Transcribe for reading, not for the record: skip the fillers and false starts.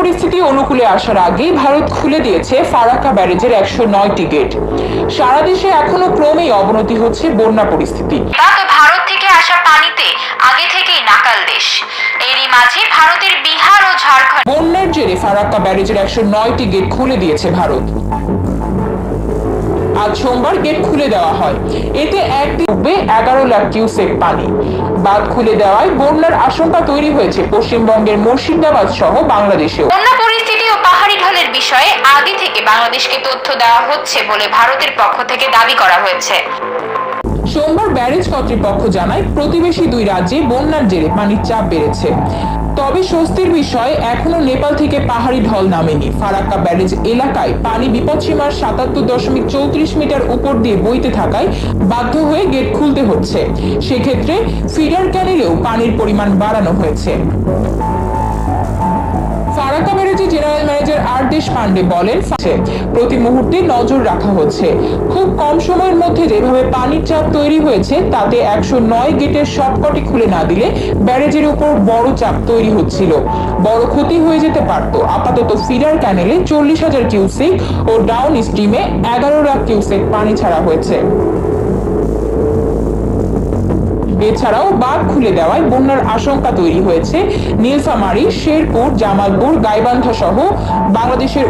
পরিস্থিতি অনুকূলে আসার আগেই ভারত খুলে দিয়েছে ফারাক্কা ব্যারেজের 109টি গেট। সারা দেশে এখনো ক্রমেই অবনতি হচ্ছে বন্যা পরিস্থিতি। ভারত থেকে আসা পানিতে আগে থেকেই নাকাল দেশ। এরই মাঝে ভারতের বিহার ও ঝাড়খণ্ড বন্যার জেরে ফারাক্কা ব্যারেজের 109টি গেট খুলে দিয়েছে ভারত। আজ সোমবার গেট খুলে দেওয়া হয়। এতে একদিনে 11 লাখ কিউসেক পানি। বাঁধ খুলে দেওয়ায় বন্যার আশঙ্কা তৈরি হয়েছে পশ্চিমবঙ্গের মুর্শিদাবাদ সহ বাংলাদেশেও। বন্যা পরিস্থিতি ও পাহাড়ি ঢলের বিষয়ে আগে থেকে বাংলাদেশকে তথ্য দেওয়া হচ্ছে বলে ভারতের পক্ষ থেকে দাবি করা হয়েছে। সোমবার ব্যারেজ কর্তৃপক্ষ জানায়, প্রতিবেশী দুই রাজ্যে বন্যার জেরে পানির চাপ বেড়েছে। তবে স্বস্তির বিষয়, এখনো নেপাল থেকে পাহাড়ি ঢল নামেনি। ফারাক্কা ব্যারেজ এলাকায় পানি বিপদসীমার 77.34 মিটার উপর দিয়ে বইতে থাকায় বাধ্য হয়ে গেট খুলতে হচ্ছে। সেক্ষেত্রে ফিডার ক্যানেলেও পানির পরিমাণ বাড়ানো হয়েছে। ফারাক্কা ব্যারেজে জেনারেল ম্যানেজার আর দেশপান্ডে বলেন, প্রতি মুহূর্তে নজর রাখা হচ্ছে। খুব কম সময়ের মধ্যে যেভাবে পানির চাপ তৈরি হয়েছে তাতে 109 গেটের সবকটি খুলে না দিলে ব্যারেজের উপর বড় চাপ তৈরি হচ্ছিল, বড় ক্ষতি হয়ে যেতে পারত। আপাতত ফিডার ক্যানেলে 40,000 কিউসেক ও ডাউন স্ট্রিমে 11 লাখ কিউসেক পানি ছাড়া হয়েছে। এছাড়াও বাঁধ খুলে দেওয়ায় বন্যার আশঙ্কা তৈরি হয়েছে নীলফামারী, শেরপুর, জামালপুর, গাইবান্ধা সহ বাংলাদেশের